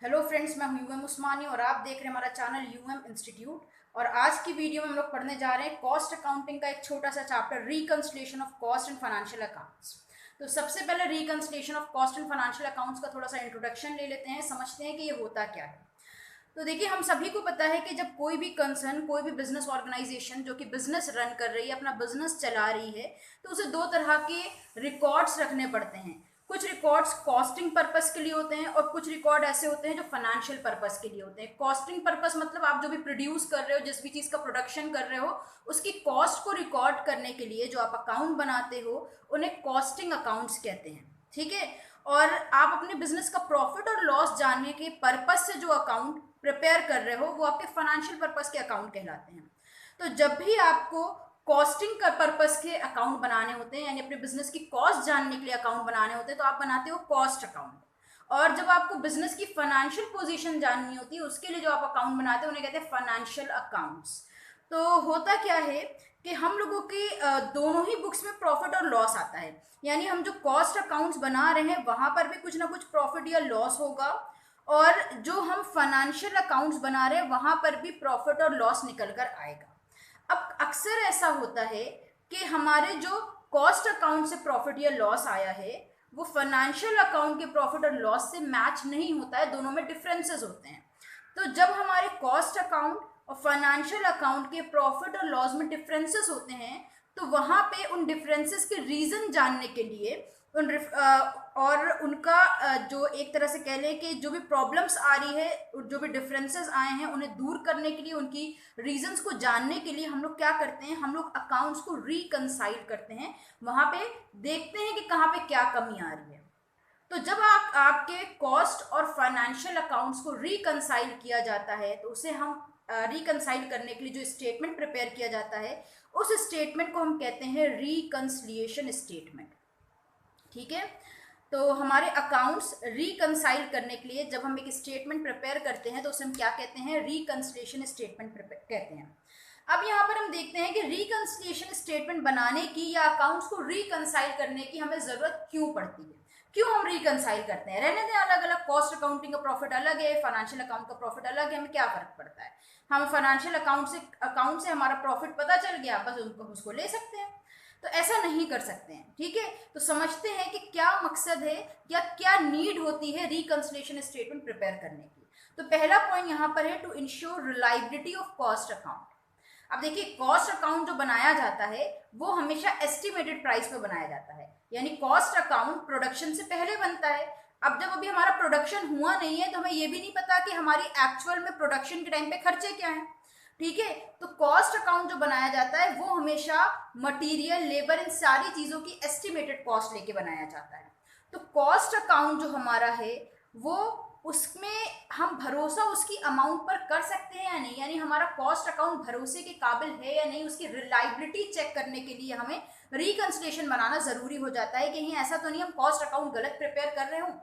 Hello friends, मैं हूं UM उस्मानी और आप देख रहे हैं हमारा चैनल यूएम इंस्टीट्यूट। और आज की वीडियो में हम लोग पढ़ने जा रहे हैं कॉस्ट अकाउंटिंग का एक छोटा सा chapter, reconciliation of cost and financial accounts. तो सबसे पहले reconciliation of cost and financial accounts का थोड़ा सा इंट्रोडक्शन ले लेते हैं, समझते हैं कि ये होता क्या है। तो देखिए, हम सभी को पता है कि जब कोई भी कंसर्न, कोई भी बिजनेस ऑर्गेनाइजेशन जो कि बिजनेस रन कर रही है, अपना बिजनेस चला रही है, तो उसे दो तरह के रिकॉर्ड्स रखने पड़ते हैं। कुछ रिकॉर्ड्स कॉस्टिंग पर्पस के लिए होते हैं और कुछ रिकॉर्ड ऐसे होते हैं जो फाइनेंशियल पर्पस के लिए होते हैं। कॉस्टिंग पर्पस मतलब आप जो भी प्रोड्यूस कर रहे हो, जिस भी चीज का प्रोडक्शन कर रहे हो, उसकी कॉस्ट को रिकॉर्ड करने के लिए जो आप अकाउंट बनाते हो, उन्हें कॉस्टिंग अकाउंट्स कहते हैं। ठीक है। और आप अपने बिजनेस का प्रॉफिट और लॉस जानने के पर्पस से जो अकाउंट प्रिपेयर कर रहे हो, वो आपके फाइनेंशियल पर्पस के अकाउंट कहलाते हैं। तो जब भी आपको कॉस्टिंग का पर्पस के अकाउंट बनाने होते हैं, यानी अपने बिजनेस की कॉस्ट जानने के लिए अकाउंट बनाने होते हैं, तो आप बनाते हो कॉस्ट अकाउंट। और जब आपको बिजनेस की फाइनेंशियल पोजीशन जाननी होती है, उसके लिए जो आप अकाउंट बनाते हैं उन्हें कहते हैं फाइनेंशियल अकाउंट्स। तो होता क्या है कि हम लोगों की दोनों ही बुक्स में प्रॉफिट और लॉस आता है। यानी हम जो कॉस्ट अकाउंट्स बना रहे हैं वहां पर भी कुछ ना कुछ प्रॉफिट या लॉस होगा, और जो हम फाइनेंशियल अकाउंट्स बना रहे हैं वहां पर भी प्रॉफिट और लॉस निकल कर आएगा। अब अक्सर ऐसा होता है कि हमारे जो कॉस्ट अकाउंट से प्रॉफिट या लॉस आया है, वो फाइनेंशियल अकाउंट के प्रॉफिट और लॉस से मैच नहीं होता है, दोनों में डिफरेंसेस होते हैं। तो जब हमारे कॉस्ट अकाउंट और फाइनेंशियल अकाउंट के प्रॉफिट और लॉस में डिफरेंसेस होते हैं, तो वहां पे उन डिफरेंसेस के रीजन जानने के लिए और उनका जो एक तरह से कह लें कि जो भी प्रॉब्लम्स आ रही है, जो भी डिफरेंसेस आए हैं, उन्हें दूर करने के लिए, उनकी रीजंस को जानने के लिए हम लोग क्या करते हैं, हम लोग अकाउंट्स को रिकंसाइल करते हैं। वहां पे देखते हैं कि कहाँ पे क्या कमी आ रही है। तो जब आप आपके कॉस्ट और फाइनेंशियल अकाउंट्स को रिकंसाइल किया जाता है, तो उसे हम रिकंसाइल करने के लिए जो स्टेटमेंट प्रिपेयर किया जाता है, उस स्टेटमेंट को हम कहते हैं रिकंसिलिएशन स्टेटमेंट। ठीक है। तो हमारे अकाउंट्स रिकंसाइल करने के लिए जब हम एक स्टेटमेंट प्रिपेयर करते हैं, तो उसे हम क्या कहते हैं, रिकंसिलिएशन स्टेटमेंट कहते हैं। अब यहाँ पर हम देखते हैं कि रिकंसिलिएशन स्टेटमेंट बनाने की या अकाउंट्स को रिकंसाइल करने की हमें जरूरत क्यों पड़ती है, क्यों हम रिकंसाइल करते हैं। रहने दें, अलग अलग, कॉस्ट अकाउंटिंग का प्रॉफिट अलग है, फाइनेंशियल अकाउंट का प्रॉफिट अलग है, हमें क्या फर्क पड़ता है। हम फाइनेंशियल अकाउंट से हमारा प्रॉफिट पता चल गया, बस उनको उसको ले सकते हैं। तो ऐसा नहीं कर सकते हैं। ठीक है। तो समझते हैं कि क्या मकसद है या क्या नीड होती है रिकंसिलिएशन स्टेटमेंट प्रिपेयर करने की। तो पहला पॉइंट यहाँ पर है to ensure reliability of cost account. अब देखिए, कॉस्ट अकाउंट जो बनाया जाता है वो हमेशा एस्टिमेटेड प्राइस पे बनाया जाता है, यानी कॉस्ट अकाउंट प्रोडक्शन से पहले बनता है। अब जब अभी हमारा प्रोडक्शन हुआ नहीं है, तो हमें ये भी नहीं पता कि हमारी एक्चुअल में प्रोडक्शन के टाइम पे खर्चे क्या हैं। ठीक है। तो कॉस्ट अकाउंट जो बनाया जाता है वो हमेशा मटेरियल, लेबर, इन सारी चीजों की एस्टिमेटेड कॉस्ट लेके बनाया जाता है। तो कॉस्ट अकाउंट जो हमारा है, वो उसमें हम भरोसा उसकी अमाउंट पर कर सकते हैं या नहीं, यानी हमारा कॉस्ट अकाउंट भरोसे के काबिल है या नहीं, उसकी रिलायबिलिटी चेक करने के लिए हमें रिकंसिलिएशन बनाना जरूरी हो जाता है कि कहीं ऐसा तो नहीं हम कॉस्ट अकाउंट गलत प्रिपेयर कर रहे हो।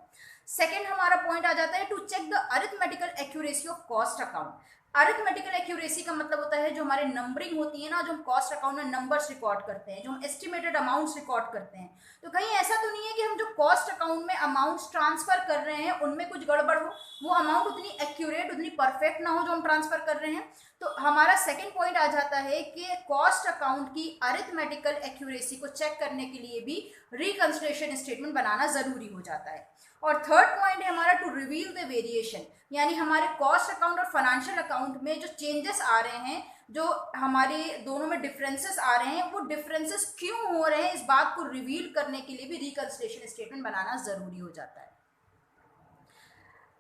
सेकेंड हमारा पॉइंट आ जाता है to check the arithmetical accuracy of cost account. Arithmetical accuracy का मतलब होता है जो हमारे नंबरिंग होती है ना, जो हम कॉस्ट अकाउंट में नंबर्स रिकॉर्ड करते हैं, जो हम एस्टिमेटेड अमाउंट्स रिकॉर्ड करते हैं, तो कहीं ऐसा तो नहीं है कि हम जो कॉस्ट अकाउंट में अमाउंट्स ट्रांसफर कर रहे हैं उनमें कुछ गड़बड़ हो, वो अमाउंट उतनी एक्यूरेट, उतनी परफेक्ट ना हो जो हम ट्रांसफर कर रहे हैं। तो हमारा सेकेंड पॉइंट आ जाता है कि कॉस्ट अकाउंट की अरिथमेटिकल एक्यूरेसी को चेक करने के लिए भी रिकंसिलिएशन स्टेटमेंट बनाना जरूरी हो जाता है। और थर्ड पॉइंट है हमारा टू रिवील द वेरिएशन, यानी हमारे कॉस्ट अकाउंट और फाइनेंशियल अकाउंट में जो चेंजेस आ रहे हैं, जो हमारे दोनों में डिफरेंसेस आ रहे हैं, वो डिफरेंसेस क्यों हो रहे हैं, इस बात को रिवील करने के लिए भी रिकंसिलिएशन स्टेटमेंट बनाना जरूरी हो जाता है।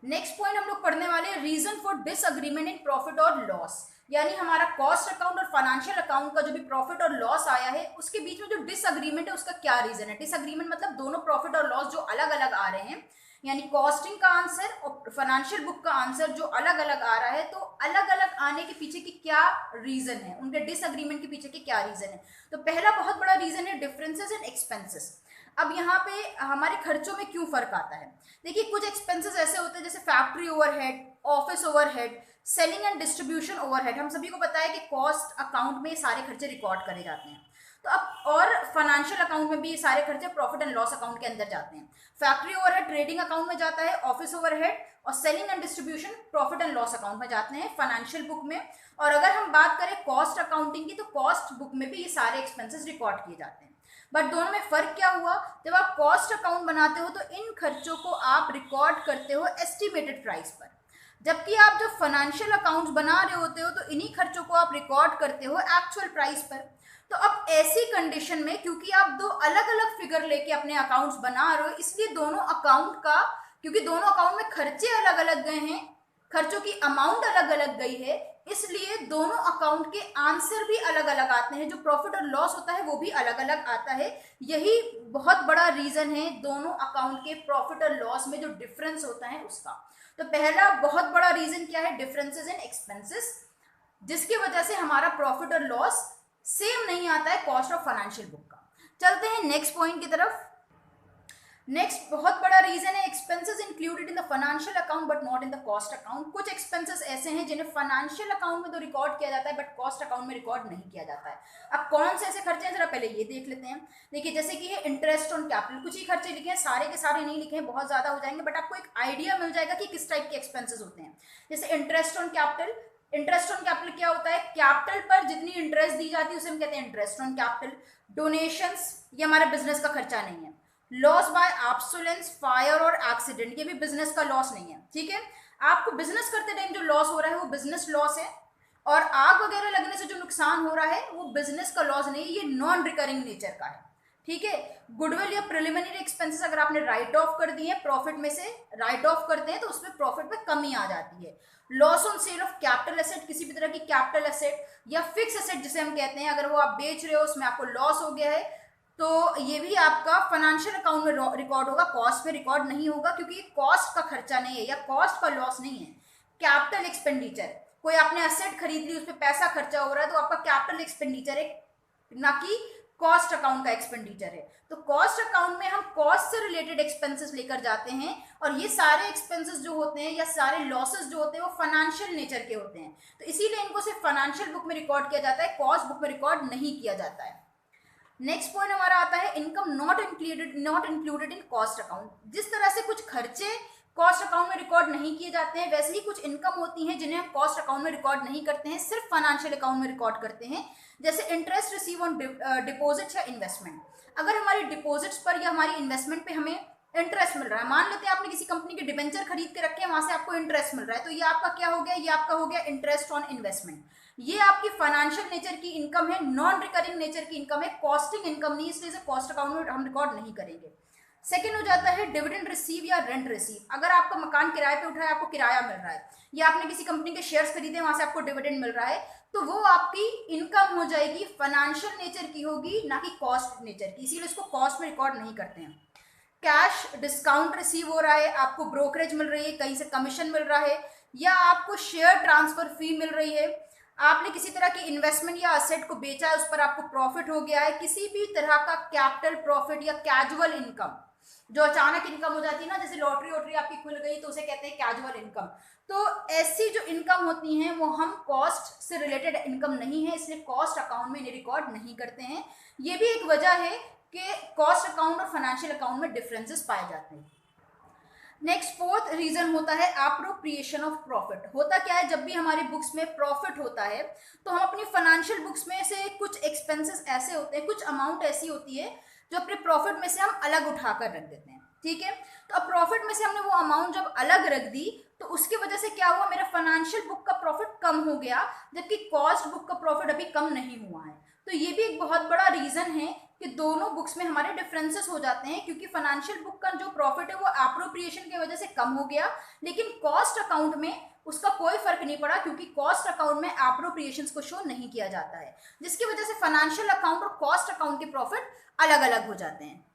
नेक्स्ट पॉइंट हम लोग पढ़ने वाले हैं reason for disagreement in profit और लॉस, यानी हमारा कॉस्ट अकाउंट और फाइनेंशियल अकाउंट का जो भी प्रॉफिट और लॉस आया है, उसके बीच में जो डिसएग्रीमेंट है उसका क्या रीजन है। डिसएग्रीमेंट मतलब दोनों प्रॉफिट और लॉस जो अलग अलग आ रहे हैं, यानी कॉस्टिंग का आंसर और फाइनेंशियल बुक का आंसर जो अलग अलग आ रहा है, तो अलग अलग आने के पीछे की क्या रीजन है, उनके डिसएग्रीमेंट के पीछे की क्या रीजन है। तो पहला बहुत बड़ा रीजन है डिफरेंसेस इन एक्सपेंसेस। अब यहाँ पे हमारे खर्चों में क्यों फर्क आता है। देखिए, कुछ एक्सपेंसेस ऐसे होते हैं जैसे factory overhead, office overhead, selling and distribution overhead. हम सभी को पता है कि कॉस्ट अकाउंट में सारे खर्चे रिकॉर्ड करे जाते हैं। तो अब और फाइनेंशियल अकाउंट में भी ये सारे खर्चे प्रॉफिट एंड लॉस अकाउंट के अंदर जाते हैं। फैक्ट्री ओवरहेड ट्रेडिंग अकाउंट में जाता है, ऑफिस ओवरहेड और selling and distribution profit and loss account में जाते हैं फाइनेंशियल बुक में। और अगर हम बात करें कॉस्ट अकाउंटिंग की, तो कॉस्ट बुक में भी ये सारे एक्सपेंसेस रिकॉर्ड किए जाते हैं। बट दोनों में फर्क क्या हुआ, जब आप कॉस्ट अकाउंट बनाते हो तो इन खर्चों को आप रिकॉर्ड करते हो एस्टिमेटेड प्राइस पर, जबकि आप जब फाइनेंशियल अकाउंट्स बना रहे होते हो तो इन्हीं खर्चों को आप रिकॉर्ड करते हो एक्चुअल प्राइस पर। तो अब ऐसी कंडीशन में क्योंकि आप दो अलग अलग फिगर लेके अपने अकाउंट्स बना रहे हो, इसलिए दोनों अकाउंट का, क्योंकि दोनों अकाउंट में खर्चे अलग अलग गए हैं, खर्चों की अमाउंट अलग अलग गई है, इसलिए दोनों अकाउंट के आंसर भी अलग अलग आते हैं, जो प्रॉफिट और लॉस होता है वो भी अलग अलग आता है। यही बहुत बड़ा रीजन है दोनों अकाउंट के प्रॉफिट और लॉस में जो डिफरेंस होता है उसका। तो पहला बहुत बड़ा रीजन क्या है, डिफरेंसेस इन एक्सपेंसेस, जिसकी वजह से हमारा प्रॉफिट और लॉस सेम नहीं आता है कॉस्ट ऑफ फाइनेंशियल बुक का। चलते हैं नेक्स्ट पॉइंट की तरफ। नेक्स्ट बहुत बड़ा रीजन है expenses included in the financial account but not in the cost account. कुछ एक्सपेंसेस ऐसे हैं जिन्हें फाइनेंशियल अकाउंट में तो रिकॉर्ड किया जाता है बट कॉस्ट अकाउंट में रिकॉर्ड नहीं किया जाता है। अब कौन से ऐसे खर्चे हैं जरा पहले ये देख लेते हैं। देखिए जैसे कि ये इंटरेस्ट ऑन कैपिटल, कुछ ही खर्चे लिखे हैं, सारे के सारे नहीं लिखे हैं, बहुत ज्यादा हो जाएंगे, बट आपको एक आइडिया मिल जाएगा कि किस टाइप के एक्सपेंसेस होते हैं। जैसे interest on capital, interest on capital क्या होता है, कैपिटल पर जितनी इंटरेस्ट दी जाती है उसे हम कहते हैं इंटरेस्ट ऑन कैपिटल। डोनेशंस, ये हमारे बिजनेस का खर्चा नहीं है। लॉस बाय ऑब्सोलेंस, फायर और एक्सीडेंट, ये भी बिजनेस का लॉस नहीं है, ठीक है। आपको बिजनेस करते टाइम जो लॉस हो रहा है वो बिजनेस लॉस है, और आग वगैरह लगने से जो नुकसान हो रहा है वो बिजनेस का लॉस नहीं है, ये नॉन रिकरिंग नेचर का है, ठीक है। गुडविल या प्रिलिमिनरी एक्सपेंसेस अगर आपने राइट ऑफ कर दिए, प्रॉफिट में से राइट ऑफ करते हैं तो उसमें प्रॉफिट में कमी आ जाती है। Loss on sale of capital asset, किसी भी तरह की कैपिटल एसेट या फिक्स एसेट जिसे हम कहते हैं, अगर वो आप बेच रहे हो उसमें आपको लॉस हो गया है तो ये भी आपका फाइनेंशियल अकाउंट में रिकॉर्ड होगा, कॉस्ट में रिकॉर्ड नहीं होगा, क्योंकि ये कॉस्ट का खर्चा नहीं है या कॉस्ट का लॉस नहीं है। कैपिटल एक्सपेंडिचर, कोई आपने एसेट खरीद ली, उस पर पैसा खर्चा हो रहा है तो आपका कैपिटल एक्सपेंडिचर है, ना कि कॉस्ट अकाउंट का एक्सपेंडिचर है। तो कॉस्ट अकाउंट में हम कॉस्ट से रिलेटेड एक्सपेंसेस लेकर जाते हैं, और ये सारे एक्सपेंसेस जो होते हैं या सारे लॉसेस जो होते हैं वो फाइनेंशियल नेचर के होते हैं, तो इसीलिए इनको सिर्फ फाइनेंशियल बुक में रिकॉर्ड किया जाता है, कॉस्ट बुक में रिकॉर्ड नहीं किया जाता है। नेक्स्ट पॉइंट हमारा आता है income not included in cost account. जिस तरह से कुछ खर्चे कॉस्ट अकाउंट में रिकॉर्ड नहीं किए जाते हैं, वैसे ही कुछ इनकम होती हैं जिन्हें हम कॉस्ट अकाउंट में रिकॉर्ड नहीं करते हैं, सिर्फ फाइनेंशियल अकाउंट में रिकॉर्ड करते हैं। जैसे इंटरेस्ट रिसीव ऑन डिपॉजिट्स या इन्वेस्टमेंट, अगर हमारी डिपॉजिट्स पर या हमारी इन्वेस्टमेंट पे हमें इंटरेस्ट मिल रहा है, मान लेते हैं आपने किसी कंपनी के डिबेंचर खरीद के रखे हैं, वहां से आपको इंटरेस्ट मिल रहा है, तो ये आपका क्या हो गया, ये आपका हो गया इंटरेस्ट ऑन इन्वेस्टमेंट। ये आपकी फाइनेंशियल नेचर की इनकम है, नॉन रिकरिंग नेचर की इनकम है, कॉस्टिंग इनकम नहीं, इसलिए इसे कॉस्ट अकाउंट में हम रिकॉर्ड नहीं करेंगे। सेकेंड हो जाता है डिविडेंड रिसीव या रेंट रिसीव, अगर आपका मकान किराए पे उठा है, आपको किराया मिल रहा है, या आपने किसी कंपनी के शेयर्स खरीदे वहां से आपको डिविडेंड मिल रहा है, तो वो आपकी इनकम हो जाएगी, फाइनेंशियल नेचर की होगी, ना कि कॉस्ट नेचर की, इसीलिए इसको कॉस्ट में रिकॉर्ड नहीं करते हैं। कैश डिस्काउंट रिसीव हो रहा है, आपको ब्रोकरेज मिल रही है, कहीं से कमीशन मिल रहा है, या आपको शेयर ट्रांसफर फी मिल रही है, आपने किसी तरह की इन्वेस्टमेंट या असेट को बेचा है, उस पर आपको प्रॉफिट हो गया है, किसी भी तरह का कैपिटल प्रॉफिट या कैजुअल इनकम, जो अचानक इनकम हो जाती है ना, जैसे लॉटरी वॉटरी आपकी खुल गई तो उसे कहते हैं कैजुअल इनकम। तो ऐसी जो इनकम होती हैं वो हम कॉस्ट से रिलेटेड इनकम नहीं है, इसलिए कॉस्ट अकाउंट में इन्हें रिकॉर्ड नहीं करते हैं। ये भी एक वजह है कि कॉस्ट अकाउंट और फाइनेंशियल अकाउंट में डिफरेंसेस पाए जाते हैं। नेक्स्ट फोर्थ रीजन होता है अप्रोप्रिएशन ऑफ प्रॉफिट। होता क्या है, जब भी हमारी बुक्स में प्रॉफिट होता है तो हम अपनी फाइनेंशियल बुक्स में से कुछ एक्सपेंसेस ऐसे होते हैं, कुछ अमाउंट ऐसी होती है जो अपने प्रॉफिट में से हम अलग उठाकर रख देते हैं, ठीक है। तो अब प्रॉफिट में से हमने वो अमाउंट जब अलग रख दी तो उसकी वजह से क्या हुआ, मेरा फाइनेंशियल बुक का प्रॉफिट कम हो गया, जबकि कॉस्ट बुक का प्रॉफिट अभी कम नहीं हुआ है। तो ये भी एक बहुत बड़ा रीजन है कि दोनों बुक्स में हमारे डिफरेंसेस हो जाते हैं, क्योंकि फाइनेंशियल बुक का जो प्रॉफिट है वो एप्रोप्रिएशन की वजह से कम हो गया, लेकिन कॉस्ट अकाउंट में उसका कोई फर्क नहीं पड़ा, क्योंकि कॉस्ट अकाउंट में एप्रोप्रिएशन को शो नहीं किया जाता है, जिसकी वजह से फाइनेंशियल अकाउंट और कॉस्ट अकाउंट के प्रॉफिट अलग अलग हो जाते हैं।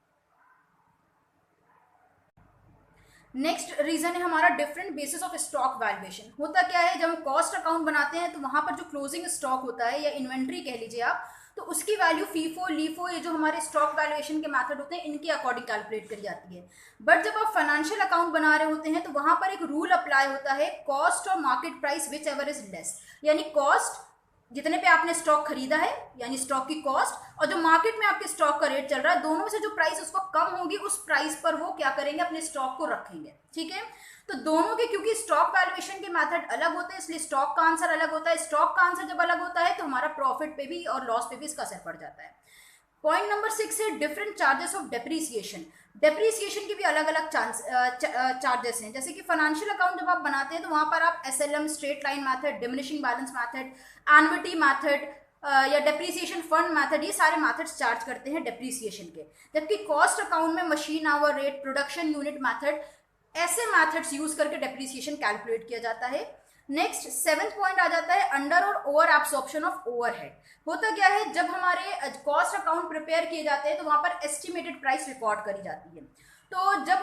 नेक्स्ट रीजन है हमारा different basis of stock valuation. होता क्या है, जब हम कॉस्ट अकाउंट बनाते हैं तो वहां पर जो क्लोजिंग स्टॉक होता है या इन्वेंट्री कह लीजिए आप, तो उसकी वैल्यू फीफो लीफो, ये जो हमारे स्टॉक वैल्यूएशन के मेथड होते हैं इनके अकॉर्डिंग कैलकुलेट करी जाती है। बट जब आप फाइनेंशियल अकाउंट बना रहे होते हैं तो वहां पर एक रूल अप्लाई होता है, कॉस्ट और market price which ever is less, यानी कॉस्ट जितने पे आपने स्टॉक खरीदा है यानी स्टॉक की कॉस्ट और जो मार्केट में आपके स्टॉक का रेट चल रहा है, दोनों में से जो प्राइस उसको कम होगी उस प्राइस पर वो क्या करेंगे, अपने स्टॉक को रखेंगे। ठीक है, तो दोनों के क्योंकि स्टॉक वैल्यूएशन के मेथड अलग होते हैं इसलिए स्टॉक का आंसर अलग होता है। स्टॉक का आंसर जब अलग होता है तो हमारा प्रॉफिट पे भी और लॉस पे भी इसका असर पड़ जाता है। पॉइंट नंबर 6 है different charges of depreciation. Depreciation के भी अलग अलग चार्जेस हैं। जैसे कि फाइनेंशियल अकाउंट जब आप बनाते हैं तो वहां पर आप SLM, straight line method, diminishing balance method, annuity method या डेप्रीसिएशन फंड मेथड, ये सारे मेथड्स चार्ज करते हैं डेप्रीसिएशन के। जबकि कॉस्ट अकाउंट में machine hour rate, production unit method, ऐसे मेथड्स यूज करके डेप्रीसिएशन कैलकुलेट किया जाता है। नेक्स्ट 7th पॉइंट आ जाता है अंडर और ओवर एब्सॉर्प्शन ऑफ ओवरहेड। होता क्या है, जब हमारे कॉस्ट अकाउंट प्रिपेयर किए जाते हैं तो वहां पर एस्टिमेटेड प्राइस रिकॉर्ड करी जाती है। तो जब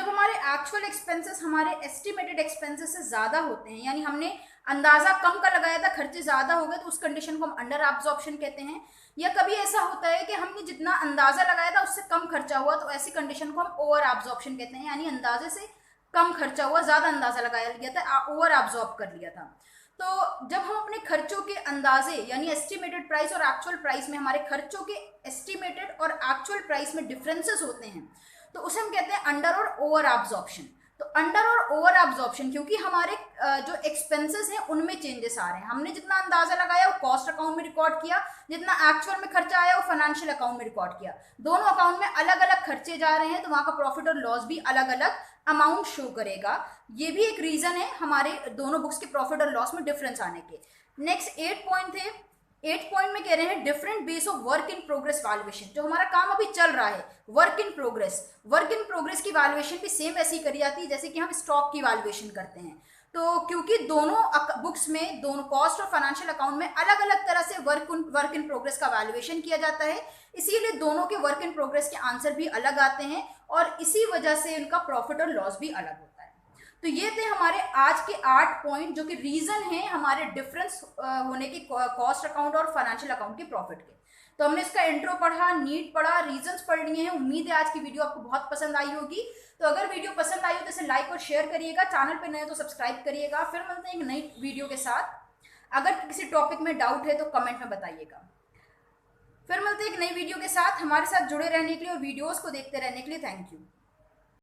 हमारे एक्चुअल एक्सपेंसेस हमारे एस्टिमेटेड एक्सपेंसेस से ज्यादा होते हैं, यानी हमने अंदाजा कम का लगाया था, खर्चे ज्यादा हो गए, तो उस कंडीशन को हम अंडर एब्जॉर्प्शन कहते हैं। या कभी ऐसा होता है कि हमने जितना अंदाजा लगाया था उससे कम खर्चा हुआ, तो ऐसी कंडीशन को हम ओवर एब्जॉर्प्शन कहते हैं, यानी अंदाजे से कम खर्चा हुआ, ज्यादा अंदाजा लगाया गया था, ओवर एब्जॉर्ब कर लिया था। तो जब हम अपने खर्चों के अंदाजे यानी एस्टिमेटेड प्राइस और एक्चुअल प्राइस में हमारे खर्चों के एस्टिमेटेड और एक्चुअल प्राइस में डिफरेंसेस होते हैं तो उसे हम कहते हैं अंडर और ओवर एब्जॉर्प्शन। तो अंडर और ओवर एब्जॉर्प्शन क्योंकि हमारे जो एक्सपेंसेस हैं उनमें चेंजेस आ रहे हैं। हमने जितना अंदाजा लगाया वो कॉस्ट अकाउंट में रिकॉर्ड किया, जितना एक्चुअल में खर्चा आया वो फाइनेंशियल अकाउंट में रिकॉर्ड किया। दोनों अकाउंट में अलग अलग खर्चे जा रहे हैं तो वहां का प्रॉफिट और लॉस भी अलग अलग अमाउंट शो करेगा। ये भी एक रीजन है हमारे दोनों बुक्स के प्रॉफिट और लॉस में डिफरेंस आने के। नेक्स्ट 8 पॉइंट थे। 8 पॉइंट में कह रहे हैं different base of work in progress valuation. जो हमारा काम अभी चल रहा है वर्क इन प्रोग्रेस की वैल्यूएशन भी सेम ऐसी करी जाती है जैसे कि हम स्टॉक की वैल्यूएशन करते हैं। तो क्योंकि दोनों बुक्स में, दोनों कॉस्ट और फाइनेंशियल अकाउंट में अलग अलग तरह से वर्क इन प्रोग्रेस का वैल्यूएशन किया जाता है, इसीलिए दोनों के वर्क इन प्रोग्रेस के आंसर भी अलग आते हैं और इसी वजह से उनका प्रॉफिट और लॉस भी अलग होता है। तो ये थे हमारे आज के 8 पॉइंट जो कि रीजन है हमारे डिफरेंस होने के कॉस्ट अकाउंट और फाइनेंशियल अकाउंट के प्रॉफिट के। तो हमने इसका इंट्रो पढ़ा, नीड पढ़ा, रीजंस पढ़ लिए हैं। उम्मीद है आज की वीडियो आपको बहुत पसंद आई होगी। तो अगर वीडियो पसंद आई हो तो इसे लाइक और शेयर करिएगा, चैनल पे नए हो तो सब्सक्राइब करिएगा। फिर मिलते हैं एक नई वीडियो के साथ। अगर किसी टॉपिक में डाउट है तो कमेंट में बताइएगा। फिर मिलते हैं एक नई वीडियो के साथ। हमारे साथ जुड़े रहने के लिए और वीडियोस को देखते रहने के लिए थैंक यू।